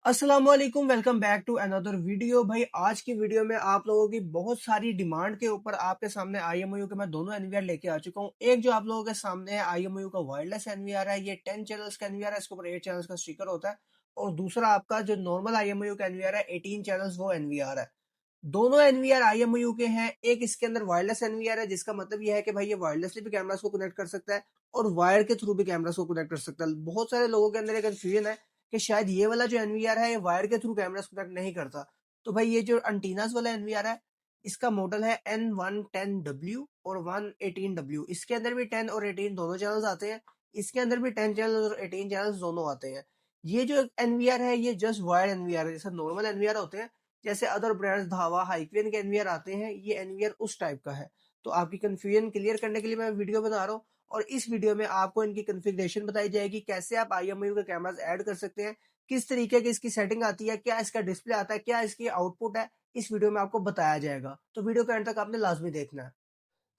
अस्सलाम वालेकुम, welcome back to another video. भाई आज की वीडियो में आप लोगों की बहुत सारी डिमांड के ऊपर आपके सामने आईएमओयू के मैं दोनों एनवीआर लेके आ चुका हूँ। एक जो आप लोगों के सामने है आईएमओयू का वायरलेस एनवीआर है, ये 10 चैनल्स का एनवीआर है, इसके ऊपर 8 चैनल्स का स्टिकर होता है। और दूसरा आपका जो नॉर्मल आईएमओयू का एनवीआर है 18 चैनल्स वो एनवीआर है। दोनों एनवीआर आईएमओयू के हैं। एक इसके अंदर वायरलेस एनवीआर है, जिसका मतलब यह है कि भाई ये वायरलेसली भी कैमरास को कनेक्ट कर सकता है और वायर के थ्रू भी कैमरास को कनेक्ट कर सकता है। बहुत सारे लोगों के अंदर एक कंफ्यूजन है कि शायद ये वाला जो एनवीआर है ये वायर के थ्रू कैमरास कनेक्ट नहीं करता। तो भाई ये जो एंटीनास वाला एनवीआर है, इसका मॉडल है N110W और 118W। इसके अंदर भी 10 और 18 दोनों चैनल्स आते हैं। इसके अंदर भी 10 चैनल और 18 चैनल्स दोनों आते हैं। ये जो एनवीआर है ये जस्ट वायर एनवीआर है, जैसे नॉर्मल एनवीआर होते हैं, जैसे अदर ब्रांड्स धावा हाइक्वेन के एनवीआर आते हैं, ये एनवीआर उस टाइप का है। तो आपकी कंफ्यूजन क्लियर करने के लिए मैं वीडियो बना रहा हूँ और इस वीडियो में आपको इनकी कॉन्फ़िगरेशन बताई जाएगी, कैसे आप आईएमओयू के कैमरास ऐड कर सकते हैं, किस तरीके की इसकी सेटिंग आती है, क्या इसका डिस्प्ले आता है, क्या इसकी आउटपुट है, इस वीडियो में आपको बताया जाएगा। तो वीडियो के एंड तक आपने लाजमी देखना है।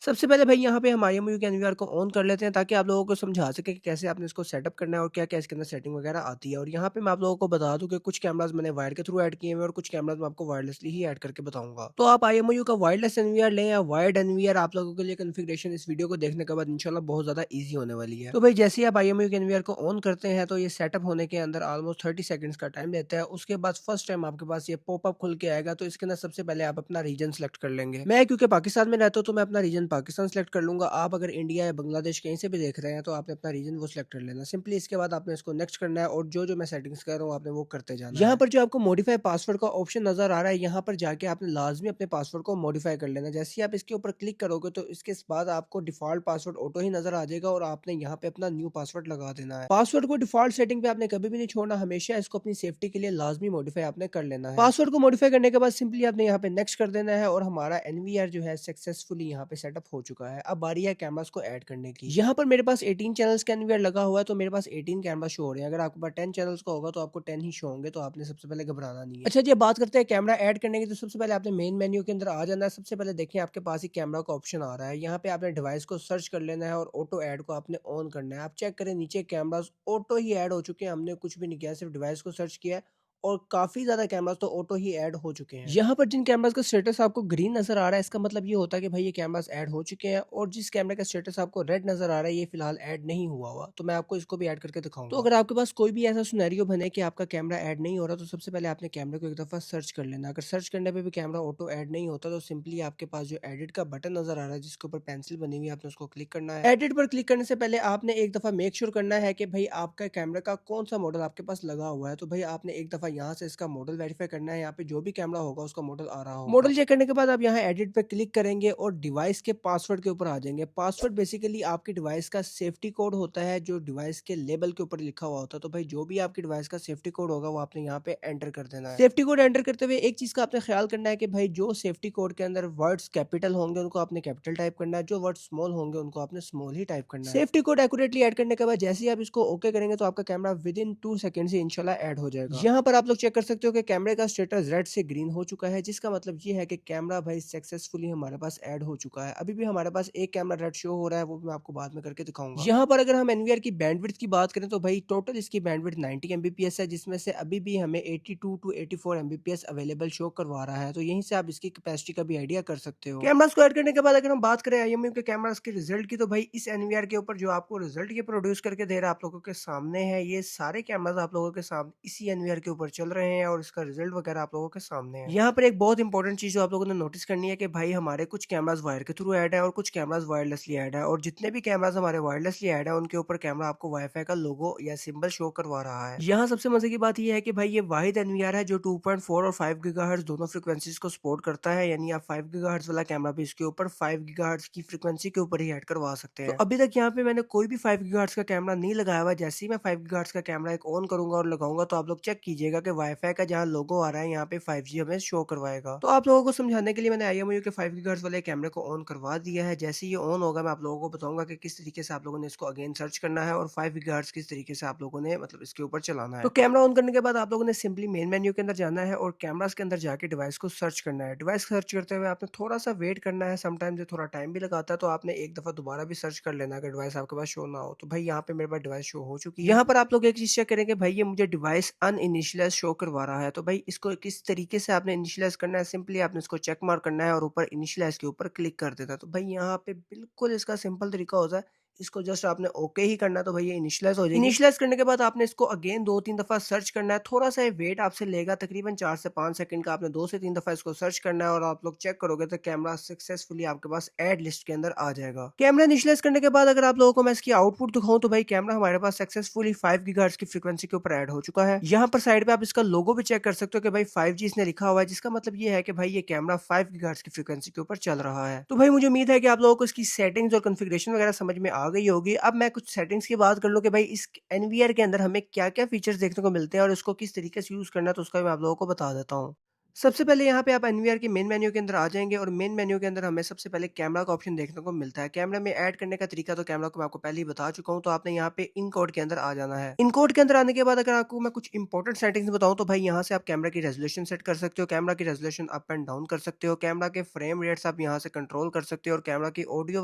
सबसे पहले भाई यहाँ पे हम आईएमओयू के एनवीआर को ऑन कर लेते हैं, ताकि आप लोगों को समझा सके कि कैसे आपने इसको सेटअप करना है और क्या-क्या इसके अंदर सेटिंग वगैरह आती है। और यहाँ पे मैं आप लोगों को बता दूँ कि कुछ कैमरास मैंने वायर के थ्रू ऐड किए हुए हैं और कुछ कैमरास मैं आपको वायरलेसली ही ऐड करके बताऊँगा। तो आप आईएमओयू का वायरलेस एनवीआर लें या वायर्ड एनवीआर, आप लोगों के लिए कॉन्फ़िगरेशन इस वीडियो को देखने के बाद इंशाल्लाह बहुत ज़्यादा ईज़ी होने वाली है। तो भाई जैसे ही आप आईएमओयू के एनवीआर को ऑन करते हैं तो ये सेटअप होने के अंदर ऑलमोस्ट 30 सेकंड्स का टाइम लेता है। उसके बाद फर्स्ट टाइम आपके पास ये पॉपअप खुल के आएगा, तो इसके अंदर सबसे पहले आप अपना रीजन सेलेक्ट कर लेंगे। मैं क्योंकि पाकिस्तान में रहता हूँ तो मैं अपना रीजन पाकिस्तान सेलेक्ट कर लूँगा। आप अगर इंडिया या बांग्लादेश कहीं से भी देख रहे हैं तो आपने अपना रीजन वो सेलेक्ट कर लेना। सिंपली इसके बाद आपने इसको नेक्स्ट करना है और जो-जो मैं सेटिंग्स कर रहा हूँ आपने वो करते जाना है। यहाँ पर जो आपको मॉडिफाई पासवर्ड का ऑप्शन नज़र आ रहा है, यहाँ पर जाके आपने लाज़मी अपने पासवर्ड को मॉडिफाई कर लेना है। जैसे ही आप इसके ऊपर क्लिक करोगे तो इसके बाद आपको डिफ़ॉल्ट पासवर्ड ऑटो ही नज़र आ जाएगा और आपने यहाँ पे अपना न्यू पासवर्ड लगा देना है। पासवर्ड को डिफ़ॉल्ट सेटिंग पे आपने कभी भी नहीं छोड़ना, हमेशा इसको अपनी सेफ्टी के लिए लाज़मी मॉडिफाई आपने कर लेना है। पासवर्ड को मॉडिफाई करने के बाद सिंपली आपने यहाँ पे नेक्स्ट कर देना है और हमारा एनवीआर जो है सक्सेसफुली यहाँ पे सेटअप हो चुका है। अब बारी है कैमरास को ऐड करने की। यहाँ पर मेरे पास 18 चैनल्स का एनवीआर लगा हुआ है, तो मेरे पास 18 कैमरा शो हो रहे हैं। अगर आपके पास 10 चैनल्स का होगा तो आपको 10 ही शो होंगे, तो आपने सबसे पहले घबराना नहीं है। अच्छा जी, अब बात करते हैं कैमरा ऐड करने की। तो सबसे पहले आपने मेन मेन्यू के अंदर आ जाना है। सबसे पहले देखिए आपके पास ही कैमरा का ऑप्शन आ रहा है। यहाँ पे आपने डिवाइस को सर्च कर लेना है और ऑटो ऐड को आपने ऑन करना है। आप चेक करें नीचे कैमरास ऑटो ही ऐड हो चुके हैं। हमने कुछ भी नहीं किया, सिर्फ डिवाइस को सर्च किया है और काफ़ी ज़्यादा कैमरास तो ऑटो ही ऐड हो चुके हैं। यहाँ पर जिन कैमरास का स्टेटस आपको ग्रीन नज़र आ रहा है, इसका मतलब ये होता है कि भाई ये कैमरास ऐड हो चुके हैं, और जिस कैमरे का स्टेटस आपको रेड नज़र आ रहा है ये फिलहाल ऐड नहीं हुआ। तो मैं आपको इसको भी ऐड करके दिखाऊंगा। तो अगर आपके पास कोई भी ऐसा सिनेरियो बने कि आपका कैमरा ऐड नहीं हो रहा, तो सबसे पहले आपने कैमरे को एक दफ़ा सर्च कर लेना। अगर सर्च करने पे भी कैमरा ऑटो ऐड नहीं होता, तो सिंपली आपके पास जो एडिट का बटन नज़र आ रहा है जिसके ऊपर पेंसिल बनी हुई है, आपने उसको क्लिक करना है। एडिट पर क्लिक करने से पहले आपने एक दफ़ा मेक श्योर करना है कि भाई आपका कैमरे का कौन सा मॉडल आपके पास लगा हुआ है। तो भाई आपने एक दफ़ा यहाँ से इसका मॉडल वेरीफाई करना है। यहाँ पे जो भी कैमरा होगा उसका मॉडल आ रहा होगा। मॉडल चेक करने के बाद आप यहाँ एडिट पे क्लिक करेंगे और डिवाइस के पासवर्ड के ऊपर आ जाएंगे। पासवर्ड बेसिकली आपकी डिवाइस का सेफ्टी कोड होता है, जो डिवाइस के लेबल के ऊपर लिखा हुआ होता है। तो भाई जो भी आपकी डिवाइस का सेफ्टी कोड होगा वो आपने यहाँ पे एंटर कर देना है। सेफ्टी कोड एंटर करते हुए एक चीज का आपने ख्याल करना है कि भाई जो सेफ्टी कोड के अंदर वर्ड्स कैपिटल होंगे उनको आपने कैपिटल टाइप करना है, जो वर्ड स्मॉल होंगे उनको आपने स्मॉल ही टाइप करना है। सेफ्टी कोड एक्यूरेटली ऐड करने के बाद जैसे ही आप इसको ओके करेंगे तो आपका कैमरा विद इन 2 सेकंड से इंशाल्लाह ऐड हो जाएगा। यहाँ पर आप लोग चेक कर सकते हो कि कैमरे का स्टेटस रेड से ग्रीन हो चुका है, जिसका मतलब ये है कि कैमरा भाई सक्सेसफुली हमारे पास ऐड हो चुका है। अभी भी हमारे पास एक कैमरा रेड शो हो रहा है, वो भी मैं आपको बाद में करके दिखाऊंगा। यहाँ पर अगर हम एनवीआर की बैंडविड्थ की बात करें तो भाई टोटल इसकी बैंडविड्थ 90 एमबीपीएस है, जिसमें से अभी भी हमें 82 टू 84 एमबीपीएस अवेलेबल शो करवा रहा है। तो यहीं से आप इसकी कैपेसिटी का भी आइडिया कर सकते हो। कैमरास को ऐड करने के बाद अगर हम बात करें आईएमयू के कैमरास के रिजल्ट की, तो भाई इस एनवीआर के ऊपर जो आपको रिजल्ट ये प्रोड्यूस करके दे रहा है आप लोगों के सामने है। ये सारे कैमरास आप लोगों के सामने इसी एनवीआर के ऊपर चल रहे हैं और इसका रिजल्ट वगैरह आप लोगों के सामने है। यहाँ पर एक बहुत इंपॉर्टेंट चीज जो आप लोगों ने नोटिस करनी है कि भाई हमारे कुछ कैमरास वायर के थ्रू ऐड है और कुछ कैमरास वायरलेसली ऐड है, और जितने भी कैमरास हमारे वायरलेसली ऐड है उनके ऊपर कैमरा आपको वाईफाई का लोगो या सिंबल शो करवा रहा है। यहाँ सबसे मजे की बात यह है कि भाई ये वाहिद एनवीआर है जो 2.4 और 5 गीगाहर्ट्ज दोनों फ्रीक्वेंसीज को सपोर्ट करता है, यानी आप 5 गीगाहर्ट्ज वाला कैमरा भी इसके ऊपर 5 गीगाहर्ट्ज की फ्रीक्वेंसी के ऊपर ही ऐड करवा सकते हैं। तो अभी तक यहाँ पे मैंने कोई भी 5 गीगाहर्ट्ज का कैमरा नहीं लगाया हुआ। जैसे ही मैं 5 गीगाहर्ट्ज का कैमरा एक ऑन करूंगा और लगाऊंगा तो आप लोग चेक कीजिएगा कि वाईफाई का जहाँ लोगो आ रहा है यहाँ पे 5G हमें शो करवाएगा। तो आप लोगों को समझाने के लिए मैंने आईएमओयू के 5 गीगाहर्ट्ज वाले कैमरे को ऑन करवा दिया है। जैसे ये ऑन होगा मैं आप लोगों को बताऊंगा कि किस तरीके से आप लोगों ने इसको अगेन सर्च करना है और 5 गीगाहर्ट्ज किस तरीके से आप लोगों ने मतलब इसके ऊपर चलाना है। तो कैमरा ऑन करने के बाद आप लोगों ने सिंपली मेन मेन्यू के अंदर जाना है और कैमरास के अंदर जाके डिवाइस को सर्च करना है। डिवाइस सर्च करते हुए आपने थोड़ा सा वेट करना है, समटाइम्स ये थोड़ा टाइम भी लगाता है, तो आपने एक दफा दोबारा भी सर्च कर लेना अगर डिवाइस आपके पास शो ना हो। तो भाई यहाँ पे मेरे पास डिवाइस शो हो चुकी है। यहाँ पर आप लोग एक चीज चेक करेंगे, भाई ये मुझे डिवाइस अनइनिशियलाइज इनिशियलाइज शो करवा रहा है। तो भाई इसको किस तरीके से आपने इनिशियलाइज करना है, सिंपली आपने इसको चेक मार्क करना है और ऊपर इनिशियलाइज के ऊपर क्लिक कर देना है। तो भाई यहाँ पे बिल्कुल इसका सिंपल तरीका होता है, इसको जस्ट आपने ओके ही करना है तो भाई ये इनिशियलाइज हो जाएगी। इनिशियलाइज करने के बाद आपने इसको अगेन 2-3 दफा सर्च करना है, थोड़ा सा वेट आपसे लेगा, तकरीबन 4 से 5 सेकंड का। आपने 2 से 3 दफा इसको सर्च करना है और आप लोग चेक करोगे तो कैमरा सक्सेसफुली आपके पास एड लिस्ट के अंदर आ जाएगा। कैमरा इनिशियलाइज करने के बाद अगर आप लोगों को मैं इसकी आउटपुट दिखाऊं तो भाई कैमरा हमारे पास सक्सेसफुली 5 गीगाहर्ट्ज की फ्रीक्वेंसी के ऊपर ऐड हो चुका है। यहाँ पर साइड पे आप इसका लोगो भी चेक कर सकते हो कि भाई 5G इसने लिखा हुआ है, जिसका मतलब ये है कि भाई ये कैमरा 5 गीगाहर्ट्ज की फ्रीक्वेंसी के ऊपर चल रहा है। तो भाई मुझे उम्मीद है कि आप लोगों को इसकी सेटिंग्स और कॉन्फ़िगरेशन वगैरह समझ में आ गई होगी। अब मैं कुछ सेटिंग्स की बात कर लूं कि भाई इस एनवीआर के अंदर हमें क्या-क्या फीचर्स देखने को मिलते हैं और इसको किस तरीके से यूज करना है, तो उसका मैं आप लोगों को बता देता हूँ। सबसे पहले यहाँ पे आप एनवीआर के मेन मेन्यू के अंदर आ जाएंगे और मेन मेन्यू के अंदर हमें सबसे पहले कैमरा का ऑप्शन देखने को मिलता है। कैमरा में ऐड करने का तरीका तो कैमरा को मैं आपको पहले ही बता चुका हूँ, तो आपने यहाँ पे इन कोड के अंदर आ जाना है। इन कोड के अंदर आने के बाद अगर आपको मैं कुछ इंपॉर्टेंट सेटिंग्स बताऊँ तो भाई यहाँ से आप कैमरा की रेजोल्यूशन सेट कर सकते हो, कैमरा की रेजोल्यूशन अप एंड डाउन कर सकते हो, कैमरा के फ्रेम रेट्स आप यहाँ से कंट्रोल कर सकते हो और कैमरा की ऑडियो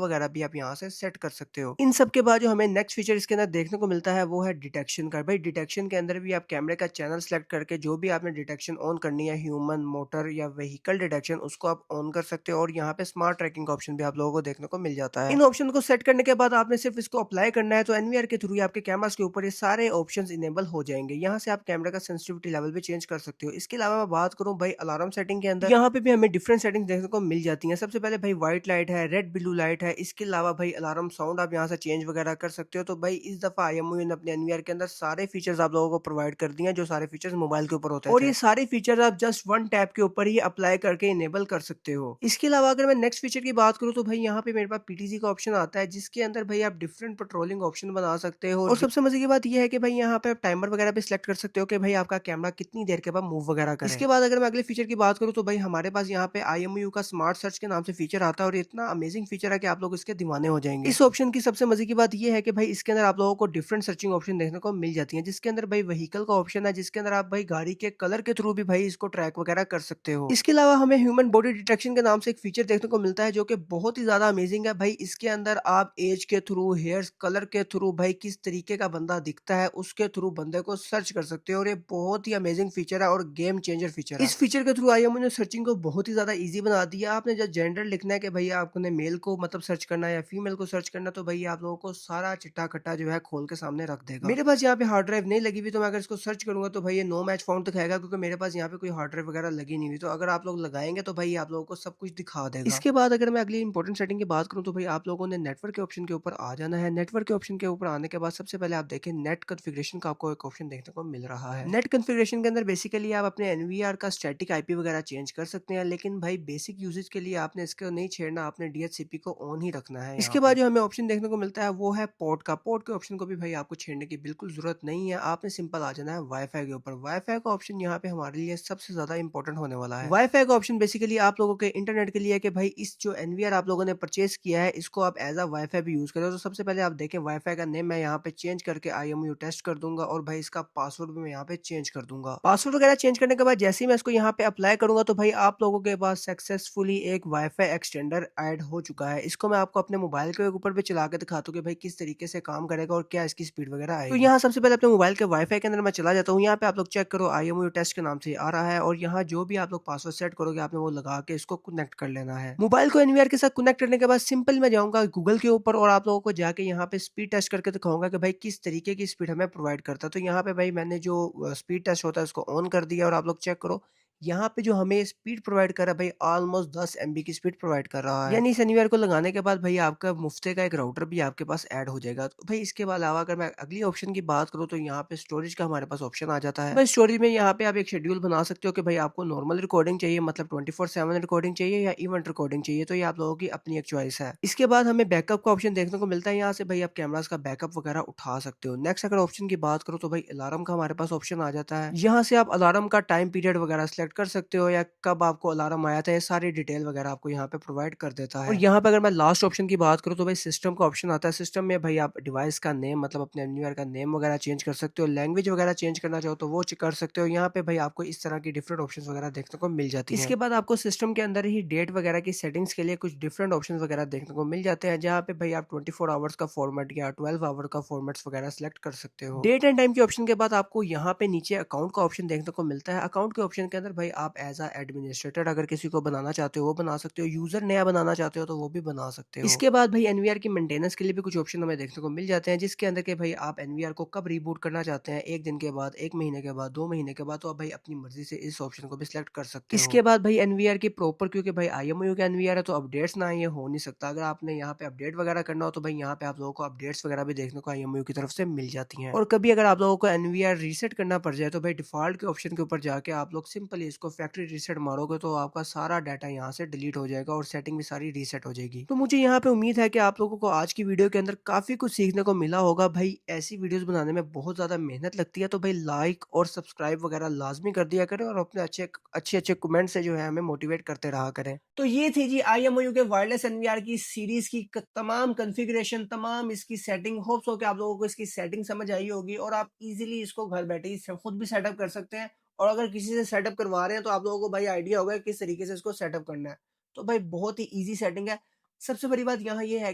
वगैरह भी आप यहाँ से सेट कर सकते हो। इन सब के बाद जो हमें नेक्स्ट फीचर इसके अंदर देखने को मिलता है वो है डिटेक्शन का। भाई डिटेक्शन के अंदर भी आप कैमरे का चैनल सेलेक्ट करके जो भी आपने डिटेक्शन ऑन करनी है, ह्यूमन, मोटर या व्हीकल डिटेक्शन, उसको आप ऑन कर सकते हो और यहाँ पे स्मार्ट ट्रैकिंग का ऑप्शन भी आप लोगों को देखने को मिल जाता है। इन ऑप्शन को सेट करने के बाद आपने सिर्फ इसको अप्लाई करना है, तो एनवीआर के थ्रू आपके कैमरास के ऊपर ये सारे ऑप्शंस इनेबल हो जाएंगे। यहाँ से आप कैमरा का सेंसिटिविटी लेवल भी चेंज कर सकते हो। इसके अलावा मैं बात करूँ भाई अलार्म सेटिंग के अंदर, यहाँ पे भी हमें डिफरेंट सेटिंग देखने को मिल जाती है। सबसे पहले भाई व्हाइट लाइट है, रेड ब्लू लाइट है, इसके अलावा भाई अलार्म साउंड आप यहाँ से चेंज वगैरह कर सकते हो। तो भाई इस दफा आईएमओयू ने अपने एनवीआर के अंदर सारे फीचर्स आप लोगों को प्रोवाइड कर दिए हैं, जो सारे फीचर्स मोबाइल के ऊपर होते हैं, और ये सारे फीचर्स आप जस्ट वन टैप के ऊपर ही अप्लाई करके इनेबल कर सकते हो। इसके अलावा अगर मैं नेक्स्ट फीचर की बात करूं तो भाई यहाँ पे मेरे पास पीटीजी का ऑप्शन आता है, जिसके अंदर भाई आप डिफरेंट पेट्रोलिंग ऑप्शन बना सकते हो। और सबसे मजे की बात यह है कि भाई यहाँ पे आप टाइमर वगैरह भी सिलेक्ट कर सकते हो कि भाई आपका कैमरा कितनी देर के बाद मूव वगैरह करे। इसके बाद अगर मैं अगले फीचर की बात करूँ तो भाई हमारे पास यहाँ पे आईएमयू का स्मार्ट सर्च के नाम से फीचर आता है और इतना अमेजिंग फीचर है कि आप लोग इसके दीवाने हो जाएंगे। इस ऑप्शन की सबसे मजे की बात यह है कि भाई इसके अंदर आप लोगों को डिफरेंट सर्चिंग ऑप्शन देखने को मिल जाती है, जिसके अंदर भाई व्हीकल का ऑप्शन है, जिसके अंदर आप भाई गाड़ी के कलर के थ्रू भी भाई इसको ट्रैक वगैरह कर सकते हो। इसके अलावा हमें ह्यूमन बॉडी डिटेक्शन के नाम से एक फीचर देखने को मिलता है जो कि बहुत ही ज्यादा अमेजिंग है। भाई इसके अंदर आप एज के थ्रू, हेयर कलर के थ्रू, भाई किस तरीके का बंदा दिखता है उसके थ्रू बंदे को सर्च कर सकते हो और ये बहुत ही अमेजिंग फीचर है और गेम चेंजर फीचर है। इस फीचर के थ्रू आईएमओ ने सर्चिंग को बहुत ही ज्यादा इजी बना दिया। आपने जब जेंडर लिखना है कि भाई आपने मेल को मतलब सर्च करना है या फीमेल को सर्च करना, तो भाई आप लोगों को सारा चिट्टा कट्टा जो है खोल के सामने रख देगा। मेरे पास यहाँ पे हार्ड ड्राइव नहीं लगी हुई, तो मैं अगर इसको सर्च करूंगा तो भाई ये नो मैच फाउंड दिखाएगा, क्योंकि मेरे पास यहाँ पे कोई हार्ड ड्राइव वगैरह लगी नहीं हुई। तो अगर आप लोग लगाएंगे तो भाई आप लोगों को सब कुछ दिखा देगा। इसके बाद अगर मैं अगली इंपॉर्टेंट सेटिंग की बात करूं तो भाई आप लोगों ने नेटवर्क के ऑप्शन के ऊपर आ जाना है। नेटवर्क के ऑप्शन के ऊपर आने के बाद सबसे पहले आप देखें नेट कॉन्फ़िगरेशन का आपको एक ऑप्शन देखने को मिल रहा है। नेट कॉन्फ़िगरेशन के अंदर बेसिकली आप अपने एनवीआर का स्टैटिक आईपी वगैरह चेंज कर सकते हैं, लेकिन भाई बेसिक यूजेज के लिए आपने इसको नहीं छेड़ना, आपने डीएचसीपी को ऑन ही रखना है। इसके बाद जो हमें ऑप्शन देखने को मिलता है वो है पोर्ट का। पोर्ट के ऑप्शन को भी भाई आपको छेड़ने की बिल्कुल जरूरत नहीं है, आपने सिंपल आ जाना है वाईफाई के ऊपर। वाईफाई का ऑप्शन यहाँ पे हमारे लिए सबसे ज्यादा इंपॉर्टेंट होने वाला है। वाईफाई का ऑप्शन बेसिकली आप लोगों के इंटरनेट के लिए है कि भाई इस जो एनवीआर आप लोगों ने परचेज किया है इसको आप एज अ वाईफाई भी यूज करें। तो सबसे पहले आप देखें वाईफाई का नेम मैं यहाँ पे चेंज करके आईएमयू टेस्ट कर दूंगा और भाई इसका पासवर्ड भी मैं यहाँ पे चेंज कर दूंगा। पासवर्ड वगैरह चेंज करने के बाद जैसे ही मैं इसको यहाँ पे अप्लाई करूंगा तो भाई आप लोगों के पास सक्सेसफुली एक वाईफाई एक्सटेंडर ऐड हो चुका है। इसको मैं आपको अपने मोबाइल के ऊपर भी चला के दिखाता हूँ कि भाई किस तरीके से काम करेगा और क्या इसकी स्पीड वगैरह आएगी। तो यहाँ सबसे पहले अपने मोबाइल के वाईफाई के अंदर मैं चला जाता हूँ। यहाँ पे आप लोग चेक करो आईएमयू टेस्ट के नाम से आ रहा है और यहाँ जो भी आप लोग पासवर्ड सेट करोगे आपने वो लगा के इसको कनेक्ट कर लेना है। मोबाइल को एनवीआर के साथ कनेक्ट करने के बाद सिंपल मैं जाऊंगा गूगल के ऊपर और आप लोगों को जाके यहाँ पे स्पीड टेस्ट करके दिखाऊंगा कि भाई किस तरीके की स्पीड हमें प्रोवाइड करता है। तो यहाँ पे भाई मैंने जो स्पीड टेस्ट होता है उसको ऑन कर दिया और आप लोग चेक करो यहाँ पे जो हमें स्पीड प्रोवाइड कर रहा है भाई ऑलमोस्ट 10 MB की स्पीड प्रोवाइड कर रहा है। यानी इस एनवीआर को लगाने के बाद भाई आपका मुफ्ते का एक राउटर भी आपके पास ऐड हो जाएगा। तो भाई इसके अलावा अगर मैं अगली ऑप्शन की बात करूँ तो यहाँ पे स्टोरेज का हमारे पास ऑप्शन आ जाता है। भाई स्टोरेज में यहाँ पे आप एक शेड्यूल बना सकते हो कि भाई आपको नॉर्मल रिकॉर्डिंग चाहिए, मतलब 24/7 रिकॉर्डिंग चाहिए या इवेंट रिकॉर्डिंग चाहिए, तो ये आप लोगों की अपनी एक चॉइस है। इसके बाद हमें बैकअप का ऑप्शन देखने को मिलता है। यहाँ से भाई आप कैमरास का बैकअप वगैरह उठा सकते हो। नेक्स्ट अगर ऑप्शन की बात करो तो भाई अलार्म का हमारे पास ऑप्शन आ जाता है। यहाँ से आप अलार्म का टाइम पीरियड वगैरह सेलेक्ट सेलेक्ट कर सकते हो या कब आपको अलार्म आया था, ये सारी डिटेल वगैरह आपको यहाँ पे प्रोवाइड कर देता है। और यहाँ पे अगर मैं लास्ट ऑप्शन की बात करूँ तो भाई सिस्टम का ऑप्शन आता है। सिस्टम में भाई आप डिवाइस का नेम मतलब अपने एनवीआर का नेम वगैरह चेंज कर सकते हो, लैंग्वेज वगैरह चेंज करना चाहो तो वो कर सकते हो। यहाँ पे भाई आपको इस तरह की डिफरेंट ऑप्शंस वगैरह देखने को मिल जाती हैं। इसके बाद आपको सिस्टम के अंदर ही डेट वगैरह की सेटिंग्स के लिए कुछ डिफरेंट ऑप्शंस वगैरह देखने को मिल जाते हैं, जहाँ पे भाई आप 24 आवर्स का फॉर्मेट या 12 आवर का फॉर्मेट्स वगैरह सेलेक्ट कर सकते हो। डेट एंड टाइम के ऑप्शन के बाद आपको यहाँ पे नीचे अकाउंट का ऑप्शन देखने को मिलता है। अकाउंट के ऑप्शन के अंदर भाई आप एज अ एडमिनिस्ट्रेटर अगर किसी को बनाना चाहते हो वो बना सकते हो, यूजर नया बनाना चाहते हो तो वो भी बना सकते हो। इसके बाद भाई एनवीआर की मेंटेनेंस के लिए भी कुछ ऑप्शन हमें देखने को मिल जाते हैं, जिसके अंदर के भाई आप एनवीआर को कब रिबूट करना चाहते हैं, 1 दिन के बाद, 1 महीने के बाद, 2 महीने के बाद, तो आप भाई अपनी मर्जी से इस ऑप्शन को भी सिलेक्ट कर सकते हो। इसके बाद भाई एनवीआर की प्रॉपर, क्योंकि भाई आईएमओयू का एनवीआर है तो अपडेट्स ना ये हो नहीं सकता। अगर आपने यहाँ पे अपडेट वगैरह करना हो तो भाई यहाँ पे आप लोगों को अपडेट्स वगैरह भी देखने को आईएमओयू की तरफ से मिल जाती हैं। और कभी अगर आप लोगों को एनवीआर रीसेट करना पड़ जाए तो भाई डिफॉल्ट के ऑप्शन के ऊपर जाके आप लोग सिंपली इसको फैक्ट्री रीसेट मारोगे तो आपका सारा डाटा यहाँ से डिलीट हो जाएगा और सेटिंग भी सारी रीसेट हो जाएगी। तो मुझे यहाँ पे उम्मीद है कि आप लोगों को आज की वीडियो के अंदर काफी कुछ सीखने को मिला होगा। भाई ऐसी वीडियोस बनाने में बहुत ज्यादा मेहनत लगती है, तो भाई लाइक और सब्सक्राइब वगैरह लाजमी कर दिया करें और अपने अच्छे अच्छे अच्छे कमेंट से जो है हमें मोटिवेट करते रहा करें। तो ये थी जी आईएमओयू के वायरलेस एनवीआर की सीरीज की तमाम कॉन्फ़िगरेशन, तमाम इसकी सेटिंग। होप्स हो कि आप लोगों को इसकी सेटिंग समझ आई होगी और आप इजीली इसको घर बैठे ही खुद भी सेटअप कर सकते हैं। और अगर किसी से सेटअप करवा रहे हैं तो आप लोगों को भाई आइडिया होगा कि किस तरीके से इसको सेटअप करना है। तो भाई बहुत ही ईजी सेटिंग है। सबसे बड़ी बात यहाँ ये है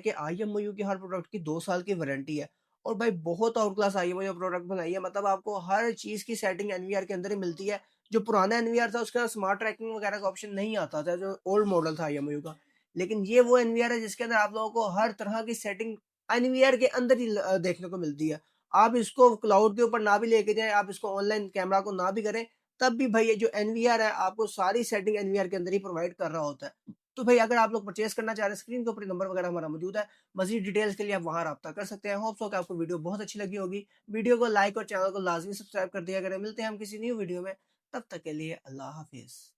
कि आईएमओयू की हर प्रोडक्ट की 2 साल की वारंटी है और भाई बहुत आउट क्लास आईएमओयू प्रोडक्ट बनाई है। मतलब आपको हर चीज़ की सेटिंग एनवीआर के अंदर ही मिलती है। जो पुराना एनवीआर था उसके अंदर स्मार्ट ट्रैकिंग वगैरह का ऑप्शन नहीं आता था, जो ओल्ड मॉडल था आईएमओयू का। लेकिन ये वो एनवीआर है जिसके अंदर आप लोगों को हर तरह की सेटिंग एनवीआर के अंदर ही देखने को मिलती है। आप इसको क्लाउड के ऊपर ना भी लेके जाएँ, आप इसको ऑनलाइन कैमरा को ना भी करें, तब भी भाई ये जो एनवीआर है आपको सारी सेटिंग एनवीआर के अंदर ही प्रोवाइड कर रहा होता है। तो भाई अगर आप लोग परचेज़ करना चाह रहे हैं, स्क्रीन के ऊपर नंबर वगैरह हमारा मौजूद है। मज़ीद डिटेल्स के लिए आप वहाँ राब्ता कर सकते हैं। होप्स सो कि आपको वीडियो बहुत अच्छी लगी होगी। वीडियो को लाइक और चैनल को लाज़मी सब्सक्राइब कर दिया करें। मिलते हैं हम किसी न्यू वीडियो में, तब तक के लिए अल्लाह हाफ़िज़।